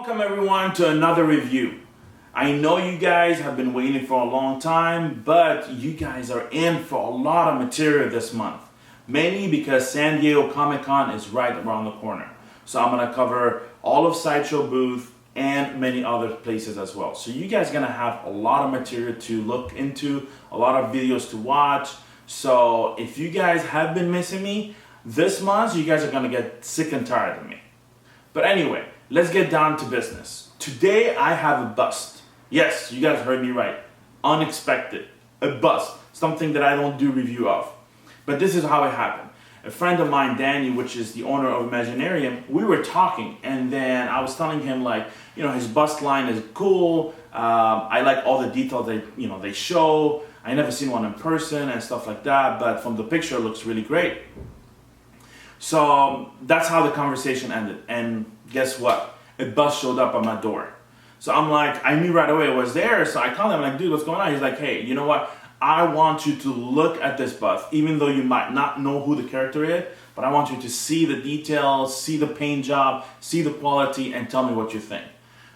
Welcome everyone to another review. I know you guys have been waiting for a long time, but you guys are in for a lot of material this month. Mainly because San Diego Comic-Con is right around the corner. So I'm gonna cover all of Sideshow booth and many other places as well. So you guys are gonna have a lot of material to look into, a lot of videos to watch. So if you guys have been missing me, this month you guys are gonna get sick and tired of me. But anyway, let's get down to business. Today I have a bust. Yes, you guys heard me right. Unexpected. A bust. Something that I don't do review of. But this is how it happened. A friend of mine, Danny, which is the owner of Imaginarium, we were talking and then I was telling him like, you know, his bust line is cool. I like all the details they show. I never seen one in person and stuff like that, but from the picture it looks really great. So that's how the conversation ended. And guess what? A bus showed up at my door. So I'm like, I knew right away it was there. So I called him like, dude, what's going on? He's like, hey, you know what? I want you to look at this bus, even though you might not know who the character is, but I want you to see the details, see the paint job, see the quality, and tell me what you think.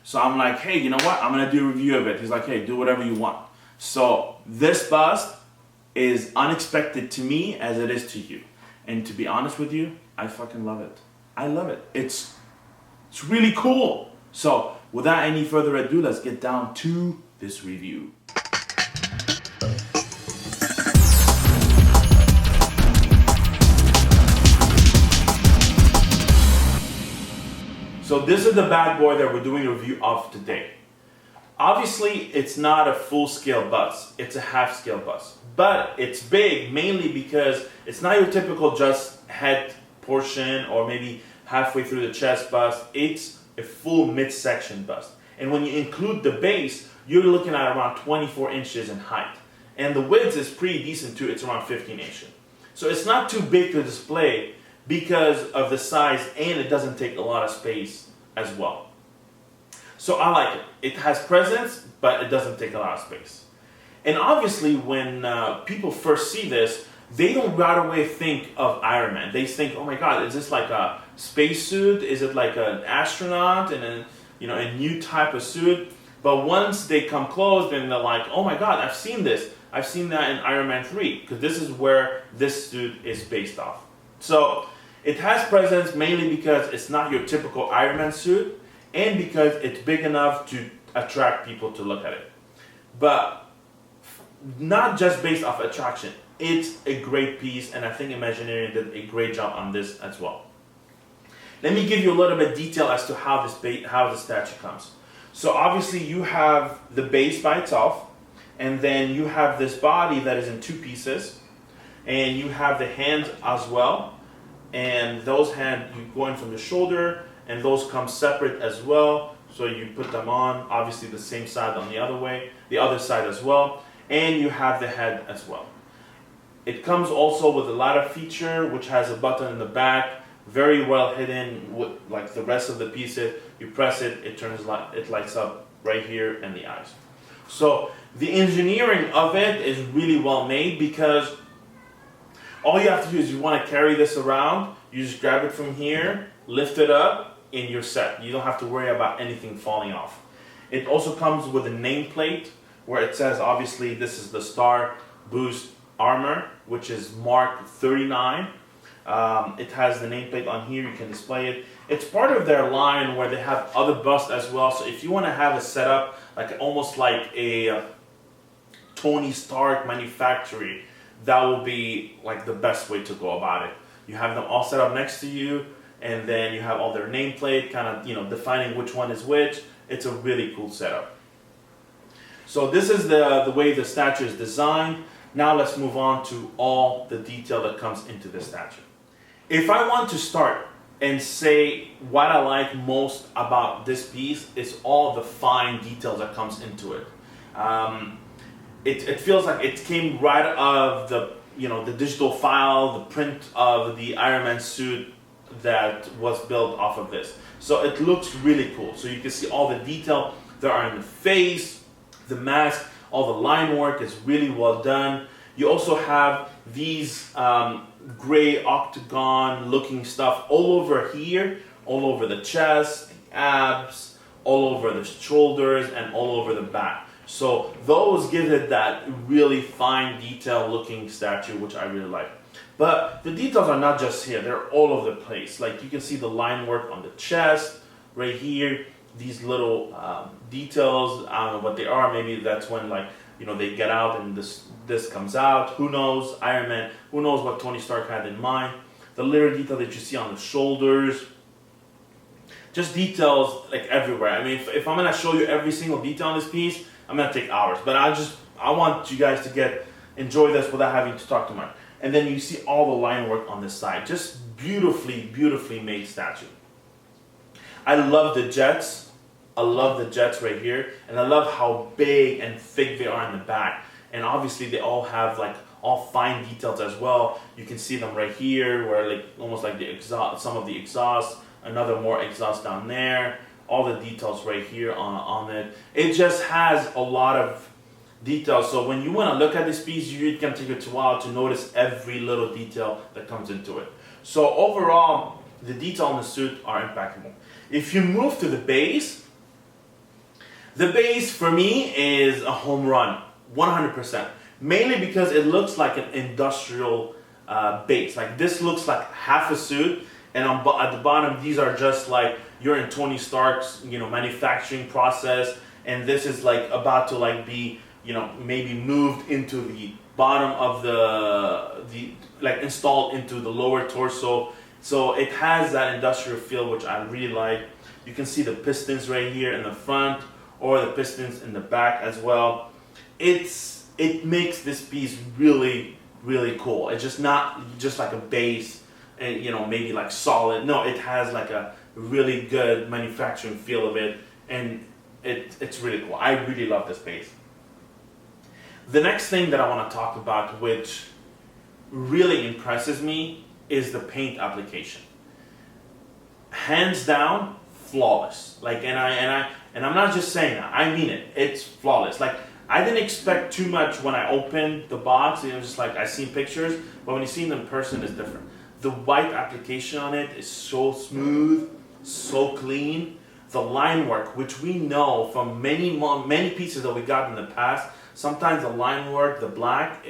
So I'm like, hey, you know what? I'm gonna do a review of it. He's like, hey, do whatever you want. So this bust is unexpected to me as it is to you. And to be honest with you, I fucking love it. I love it. It's really cool. So without any further ado, let's get down to this review. So this is the bad boy that we're doing a review of today. Obviously, it's not a full-scale bust. It's a half-scale bust. But it's big mainly because it's not your typical just head portion or maybe halfway through the chest bust. It's a full midsection bust. And when you include the base, you're looking at around 24 inches in height. And the width is pretty decent too. It's around 15 inches. So it's not too big to display because of the size, and it doesn't take a lot of space as well. So I like it. It has presence, but it doesn't take a lot of space. And obviously when people first see this, they don't right away think of Iron Man. They think, oh my God, is this like a spacesuit? Is it like an astronaut and a new type of suit? But once they come close, then they're like, oh my God, I've seen this. I've seen that in Iron Man 3, because this is where this suit is based off. So it has presence mainly because it's not your typical Iron Man suit, and because it's big enough to attract people to look at it. But not just based off attraction. It's a great piece, and I think Imaginarium did a great job on this as well. Let me give you a little bit of detail as to how the statue comes. So obviously you have the base by itself, and then you have this body that is in two pieces, and you have the hands as well, and those hands, you go in from the shoulder, and those come separate as well. So you put them on, obviously the same side on the other side as well, and you have the head as well. It comes also with a ladder feature, which has a button in the back, very well hidden with like the rest of the pieces. You press it, it lights up right here in the eyes. So the engineering of it is really well made, because all you have to do is you want to carry this around, you just grab it from here, lift it up, and you're set. You don't have to worry about anything falling off. It also comes with a nameplate where it says, obviously, this is the StarBoost armor, which is Mark 39. It has the nameplate on here, you can display it. It's part of their line where they have other busts as well. So if you want to have a setup, like almost like a Tony Stark manufacturing, that will be like the best way to go about it. You have them all set up next to you, and then you have all their nameplate, kind of defining which one is which. It's a really cool setup. So this is the way the statue is designed. Now let's move on to all the detail that comes into the statue. If I want to start and say what I like most about this piece, is all the fine details that comes into it. It feels like it came right out of the digital file, the print of the Iron Man suit that was built off of this. So it looks really cool. So you can see all the detail that are in the face, the mask, all the line work is really well done. You also have these gray octagon looking stuff all over here, all over the chest, the abs, all over the shoulders and all over the back. So those give it that really fine detail looking statue, which I really like. But the details are not just here, they're all over the place. Like you can see the line work on the chest, right here, these little details, I don't know what they are, maybe that's when like, you know, they get out and this comes out, who knows, Iron Man, who knows what Tony Stark had in mind. The little detail that you see on the shoulders, just details like everywhere. I mean, if I'm gonna show you every single detail on this piece, I'm gonna take hours, but I want you guys to enjoy this without having to talk too much. And then you see all the line work on this side, just beautifully, beautifully made statue. I love the jets. I love the jets right here, and I love how big and thick they are in the back. And obviously they all have like all fine details as well. You can see them right here, where like almost like the exhaust, some of the exhaust, another more exhaust down there. All the details right here on it. It just has a lot of details. So when you want to look at this piece, it can take you a while to notice every little detail that comes into it. So overall, the detail on the suit are impeccable. If you move to the base for me is a home run, 100%. Mainly because it looks like an industrial base. Like this looks like half a suit, and at the bottom, these are just like you're in Tony Stark's, you know, manufacturing process, and this is like about to like be, you know, maybe moved into the bottom of the like installed into the lower torso. So it has that industrial feel, which I really like. You can see the pistons right here in the front, or the pistons in the back as well. It makes this piece really, really cool. It's just not just like a base, and you know, maybe like solid. No, it has like a really good manufacturing feel of it, and it's really cool. I really love this base. The next thing that I want to talk about, which really impresses me, is the paint application. Hands down, flawless. Like, and I'm not just saying that. I mean it. It's flawless. Like, I didn't expect too much when I opened the box. It was just like I seen pictures, but when you see it in person, it's different. The white application on it is so smooth, so clean. The line work, which we know from many pieces that we got in the past, sometimes the line work, the black,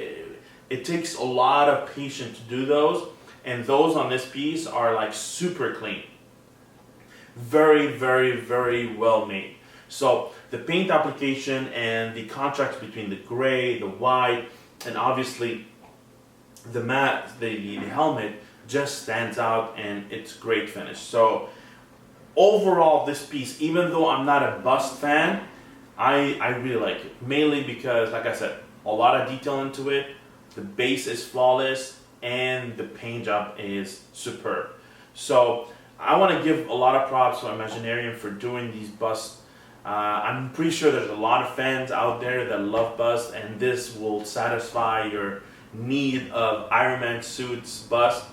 it takes a lot of patience to do those, and those on this piece are like super clean. Very, very, very well made. So the paint application and the contrast between the gray, the white, and obviously the matte, the helmet just stands out, and it's great finish. So overall, this piece, even though I'm not a bust fan, I really like it. Mainly because, like I said, a lot of detail into it, the base is flawless, and the paint job is superb. So I want to give a lot of props to Imaginarium for doing these busts. I'm pretty sure there's a lot of fans out there that love busts, and this will satisfy your need of Iron Man suits bust.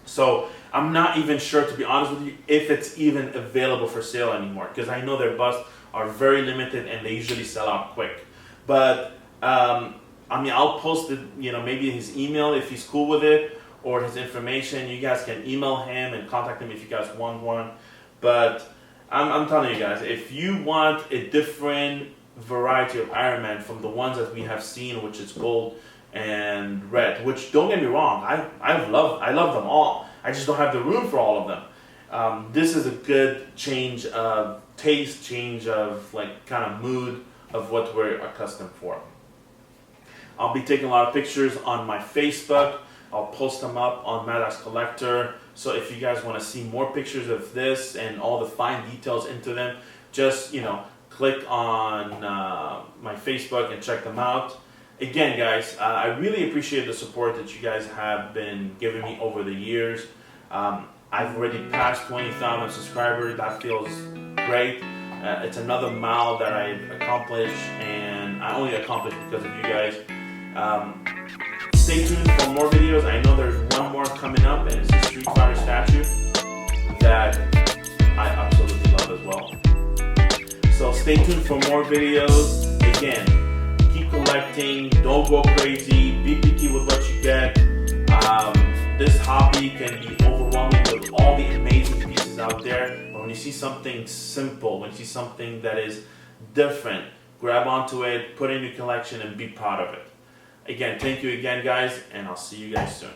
So I'm not even sure, to be honest with you, if it's even available for sale anymore, because I know their busts are very limited and they usually sell out quick. But I mean, I'll post it, you know, maybe his email if he's cool with it, or his information. You guys can email him and contact him if you guys want one. But I'm telling you guys, if you want a different variety of Iron Man from the ones that we have seen, which is gold and red, which, don't get me wrong, I love them all. I just don't have the room for all of them. This is a good change of taste, change of like kind of mood of what we're accustomed for. I'll be taking a lot of pictures on my Facebook. I'll post them up on Maddox Collector. So if you guys want to see more pictures of this and all the fine details into them, just, you know, click on my Facebook and check them out. Again, guys, I really appreciate the support that you guys have been giving me over the years. I've already passed 20,000 subscribers. That feels great. It's another mile that I've accomplished, and I only accomplished because of you guys. Stay tuned for more videos. I know there's one more coming up, and it's a Street Fighter statue that I absolutely love as well. So stay tuned for more videos. Again, keep collecting, don't go crazy, be picky with what you get. This hobby can be overwhelming with all the amazing pieces out there, but when you see something simple, when you see something that is different, grab onto it, put it in your collection, and be proud of it. Again, thank you again, guys, and I'll see you guys soon.